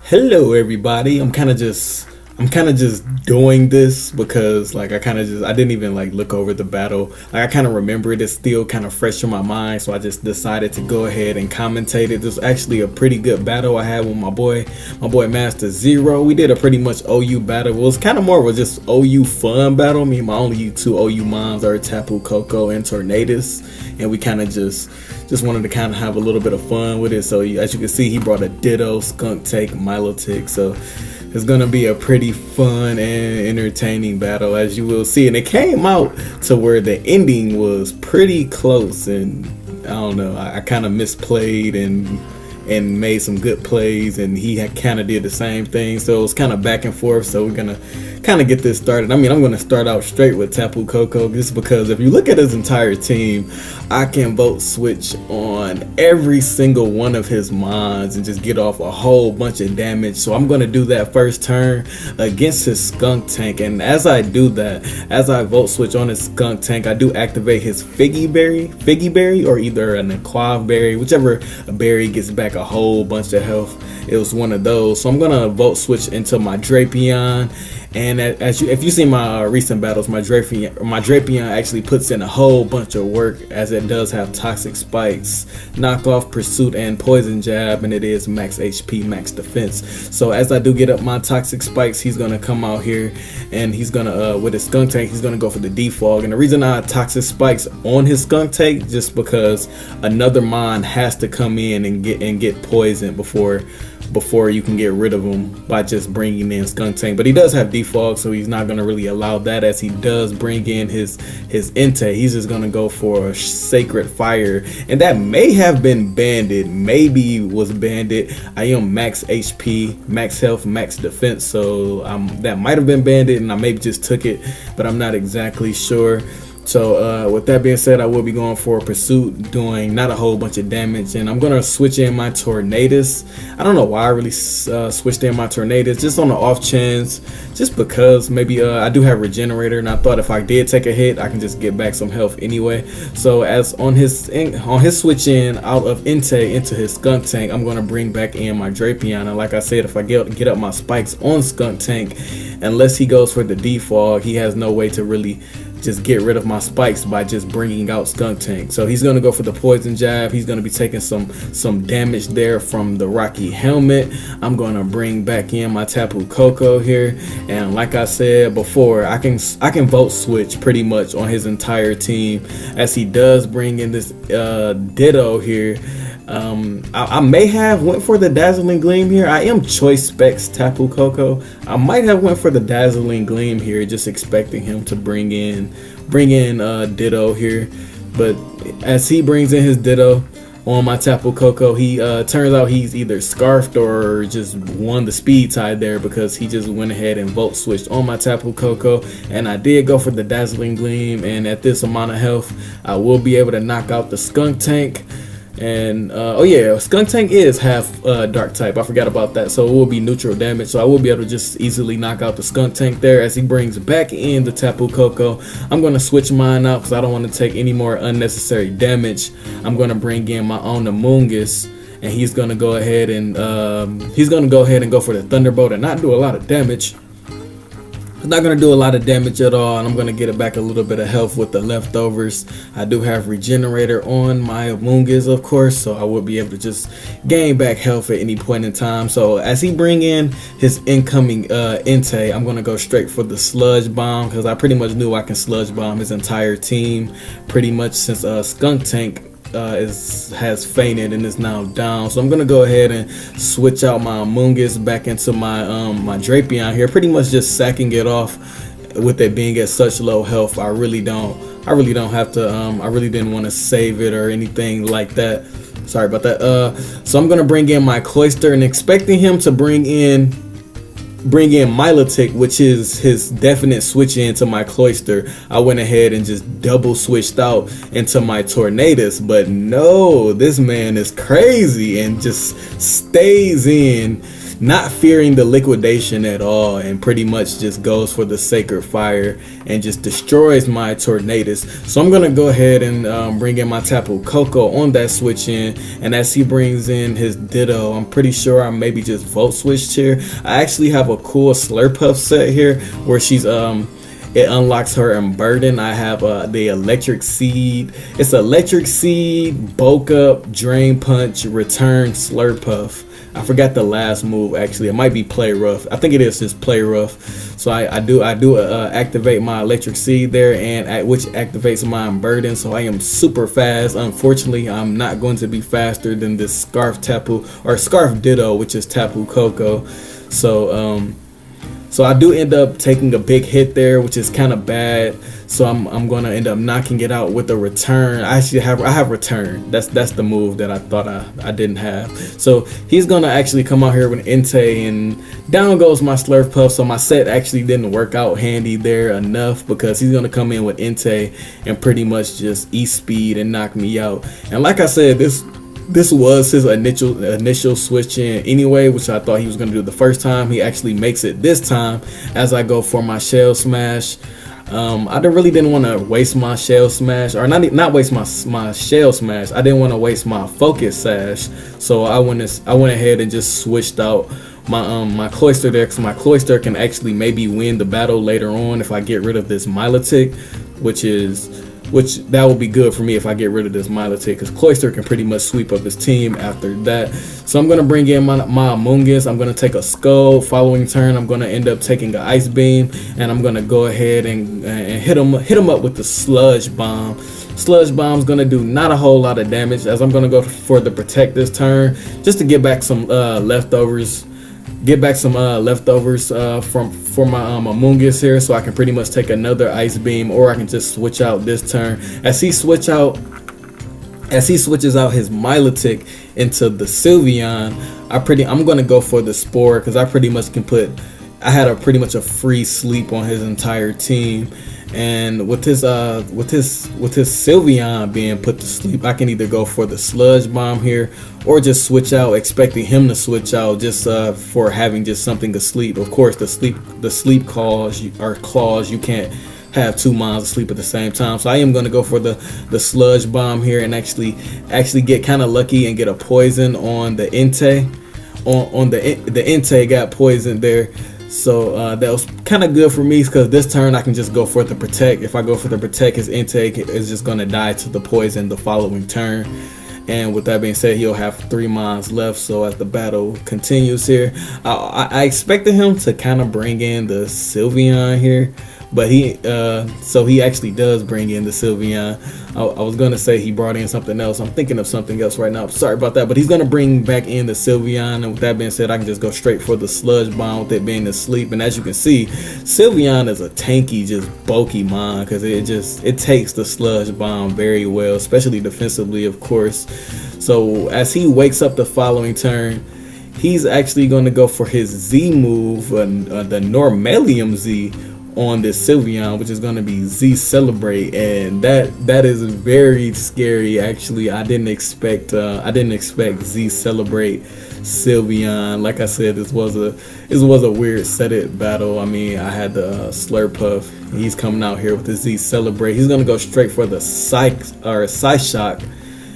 Hello everybody. I'm kind of just doing this because like I didn't even like look over the battle. Like I kind of remember it. It's still kind of fresh in my mind, so I just decided to go ahead and commentate it. This was actually a pretty good battle I had with my boy Master Zero. We did a pretty much OU battle. It was kind of more of a just OU fun battle. Me and my only two OU moms are Tapu Koko and Tornadus, and we kind of just wanted to kind of have a little bit of fun with it. So as you can see, he brought a Ditto, Skunk Tank, Milotic. So it's gonna be a pretty fun and entertaining battle, as you will see. And it came out to where the ending was pretty close, and I don't know, I kind of misplayed and made some good plays, and he kind of did the same thing. So it was kind of back and forth. So we're gonna kind of get this started. I mean, I'm gonna start out straight with Tapu Koko, just because if you look at his entire team, I can vote switch on every single one of his mons and just get off a whole bunch of damage. So I'm gonna do that first turn against his Skunk Tank, and as I do that, as I vote switch on his Skunk Tank, I do activate his Figgy Berry, or either an Aquav Berry, whichever berry gets back a whole bunch of health. It was one of those. So I'm gonna vote switch into my Drapion. And if you see my recent battles, my Drapion actually puts in a whole bunch of work, as it does have Toxic Spikes, Knockoff, Pursuit, and Poison Jab, and it is max HP, max defense. So as I do get up my Toxic Spikes, he's gonna come out here and he's gonna with his Skunk Tank, he's gonna go for the defog. And the reason I have Toxic Spikes on his Skunk Tank, just because another mon has to come in and get poisoned before you can get rid of him by just bringing in Skunk Tank. But he does have defog, so he's not going to really allow that, as he does bring in his Entei. He's just going to go for Sacred Fire, and that may have been banded, maybe was banded. I am max HP, max health, max defense, so that might have been banded, and I maybe just took it, but I'm not exactly sure. So with that being said, I will be going for a Pursuit, doing not a whole bunch of damage, and I'm gonna switch in my Tornadus. I don't know why I really switched in my Tornadus, just on the off chance, just because maybe I do have Regenerator, and I thought if I did take a hit, I can just get back some health anyway. So as on his switch in out of Entei into his Skunk Tank, I'm gonna bring back in my Drapion. And like I said, if I get up my spikes on Skunk Tank, unless he goes for the defog, he has no way to really just get rid of my spikes by just bringing out Skunk Tank. So he's gonna go for the Poison Jab. He's gonna be taking some damage there from the Rocky Helmet. I'm gonna bring back in my Tapu Koko here, and like I said before, I can vote switch pretty much on his entire team, as he does bring in this Ditto here. I may have went for the Dazzling Gleam here. I am choice specs Tapu Koko. I might have went for the Dazzling Gleam here, just expecting him to bring in Ditto here. But as he brings in his Ditto on my Tapu Koko, he turns out he's either scarfed or just won the speed tie there, because he just went ahead and vote switched on my Tapu Koko. And I did go for the Dazzling Gleam, and at this amount of health, I will be able to knock out the Skunk Tank. And oh yeah, Skunk Tank is half dark type, I forgot about that, so it will be neutral damage, so I will be able to just easily knock out the Skunk Tank there. As he brings back in the Tapu Koko, I'm going to switch mine out because I don't want to take any more unnecessary damage. I'm going to bring in my own Amoonguss, and he's going to go ahead and go for the Thunderbolt and not do a lot of damage. It's not going to do a lot of damage at all, and I'm going to get it back a little bit of health with the leftovers. I do have Regenerator on my Amoonguss, of course, so I will be able to just gain back health at any point in time. So as he bring in his incoming Entei, I'm going to go straight for the Sludge Bomb, because I pretty much knew I can Sludge Bomb his entire team pretty much, since Skunk Tank has fainted and is now down. So I'm gonna go ahead and switch out my Amoonguss back into my my Drapion here, pretty much just sacking it off with it being at such low health. I really don't have to I really didn't want to save it or anything like that. Sorry about that. So I'm gonna bring in my Cloyster, and expecting him to bring in Milotic, which is his definite switch into my Cloyster, I went ahead and just double switched out into my Tornadus. But no, this man is crazy and just stays in not fearing the liquidation at all, and pretty much just goes for the Sacred Fire and just destroys my Tornadus. So I'm gonna go ahead and bring in my Tapu Koko on that switch in, and as he brings in his Ditto, I'm pretty sure I maybe just Volt Switched here. I actually have a cool Slurpuff set here where she's it unlocks her Unburden. I have the Electric Seed. It's Electric Seed, Bulk Up, Drain Punch, Return, Slurpuff. I forgot the last move actually. It might be Play Rough. I think it is just Play Rough. So I do activate my Electric Seed there, and which activates my Unburden. So I am super fast. Unfortunately, I'm not going to be faster than this Scarf Tapu or Scarf Ditto, which is Tapu Koko. So I do end up taking a big hit there, which is kind of bad. So I'm gonna end up knocking it out with a Return. I have Return. That's the move that I thought I didn't have. So he's gonna actually come out here with Entei, and down goes my Slurpuff. So my set actually didn't work out handy there enough, because he's gonna come in with Entei and pretty much just E-Speed and knock me out. And like I said, this was his initial switch in anyway, which I thought he was going to do the first time. He actually makes it this time as I go for my Shell Smash. I really didn't want to waste my Shell Smash, or not waste my Shell Smash. I didn't want to waste my Focus Sash, so I went ahead and just switched out my Cloyster there, because my Cloyster can actually maybe win the battle later on if I get rid of this Milotic, which that will be good for me if I get rid of this Milotic, because Cloyster can pretty much sweep up his team after that. So I'm going to bring in my Amoonguss. I'm going to take a Skull. Following turn, I'm going to end up taking an Ice Beam, and I'm going to go ahead and hit him up with the Sludge Bomb. Sludge Bomb's going to do not a whole lot of damage, as I'm going to go for the Protect this turn, just to get back some leftovers. For my Amoonguss here, so I can pretty much take another Ice Beam, or I can just switch out this turn. As he switches out his Milotic into the Sylveon, I'm gonna go for the Spore, because I pretty much had pretty much a free sleep on his entire team. And with his Sylveon being put to sleep, I can either go for the Sludge Bomb here, or just switch out, expecting him to switch out just for having just something asleep. Of course, the sleep claws, you can't have two mons asleep at the same time. So I am going to go for the Sludge Bomb here, and actually get kind of lucky and get a poison on the Entei. On the Entei got poisoned there. So that was kind of good for me, because this turn I can just go for the Protect. If I go for the Protect, his Entei is just going to die to the poison the following turn. And with that being said, he'll have 3 mons left. So as the battle continues here, I expected him to kind of bring in the Sylveon here, but he actually does bring in the Sylveon. I was gonna say he brought in something else. I'm thinking of something else right now. Sorry about that. But he's gonna bring back in the Sylveon, and with that being said, I can just go straight for the Sludge Bomb with it being asleep. And as you can see, Sylveon is a tanky, just bulky mon, because it takes the Sludge Bomb very well, especially defensively, of course. So as he wakes up the following turn, he's actually going to go for his Z move, the Normalium Z, on this Sylveon, which is going to be Z Celebrate, and that is very scary. Actually, I didn't expect Z Celebrate Sylveon. Like I said, this was a weird set it battle. I mean, I had the Slurpuff. He's coming out here with the Z Celebrate. He's going to go straight for the Psyshock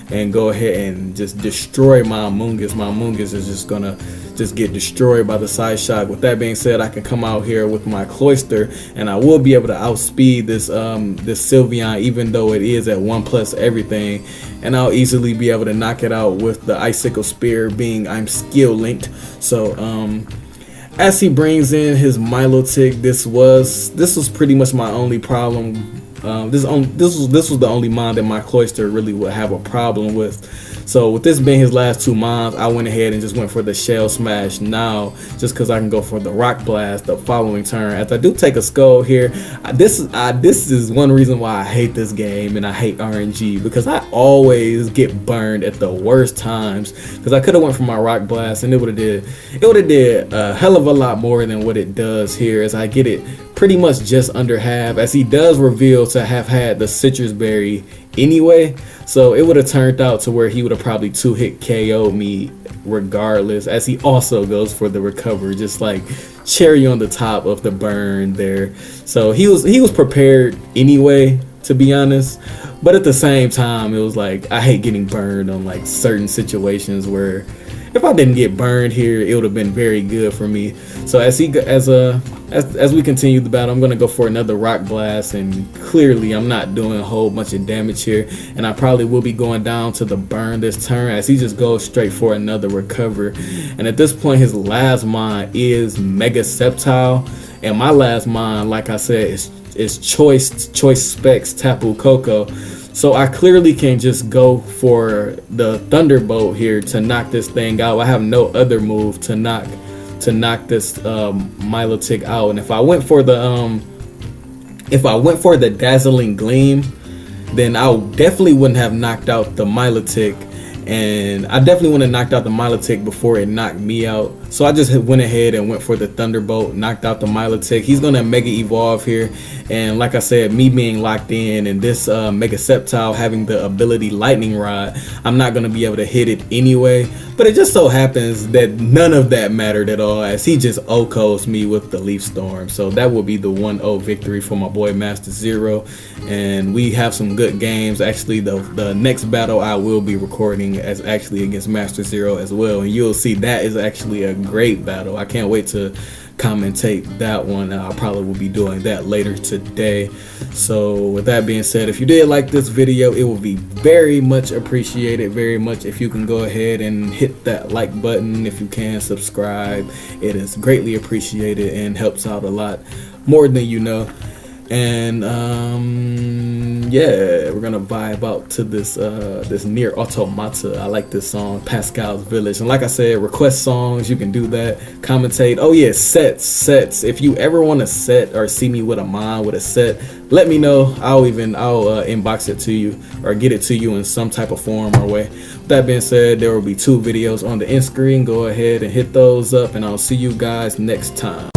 and go ahead and just destroy my Amoonguss. My Amoonguss is just gonna get destroyed by the Psyshock. With that being said, I can come out here with my Cloyster, and I will be able to outspeed this Sylveon, even though it is at 1+ everything, and I'll easily be able to knock it out with the Icicle Spear, being I'm skill linked. So as he brings in his Milotic, this was pretty much my only problem. This was the only mon that my Cloyster really would have a problem with. So with this being his last 2 mons, I went ahead and just went for the Shell Smash now, just because I can go for the Rock Blast the following turn. As I do take a Skull here, this is one reason why I hate this game and I hate RNG, because I always get burned at the worst times. Because I could have went for my Rock Blast and it would have did a hell of a lot more than what it does here, as I get it pretty much just under half, as he does reveal to have had the Citrus Berry anyway. So it would have turned out to where he would have probably 2-hit KO'd me regardless, as he also goes for the recover, just like cherry on the top of the burn there. So he was prepared anyway, to be honest. But at the same time, it was like I hate getting burned on like certain situations where if I didn't get burned here, it would have been very good for me. So as we continue the battle, I'm gonna go for another rock blast, and clearly I'm not doing a whole bunch of damage here, and I probably will be going down to the burn this turn as he just goes straight for another recover. And at this point, his last mine is Mega Septile, and my last mine, like I said, is choice specs Tapu Koko. So I clearly can just go for the Thunderbolt here to knock this thing out. I have no other move to knock this Milotic out. And if I went for the Dazzling Gleam, then I definitely wouldn't have knocked out the Milotic. And I definitely would have knocked out the Milotic before it knocked me out. So I just went ahead and went for the Thunderbolt, knocked out the Milotic. He's going to Mega Evolve here. And like I said, me being locked in and this Mega Septile having the ability Lightning Rod, I'm not going to be able to hit it anyway. But it just so happens that none of that mattered at all, as he just OHKOs me with the Leaf Storm. So that will be the 1-0 victory for my boy Master Zero. And we have some good games. Actually, the next battle I will be recording as actually against Master Zero as well. And you'll see that is actually a great battle. I can't wait to commentate that one. I probably will be doing that later today. So with that being said, if you did like this video, it will be very much appreciated, very much, if you can go ahead and hit that like button. If you can, subscribe. It is greatly appreciated and helps out a lot more than you know. And yeah, we're gonna vibe out to this Nier Automata. I like this song, Pascal's Village. And like I said, request songs, you can do that. Commentate. Oh yeah, sets. If you ever want a set or see me with a mod with a set, let me know. I'll inbox it to you or get it to you in some type of form or way. With that being said, there will be 2 videos on the end screen. Go ahead and hit those up, and I'll see you guys next time.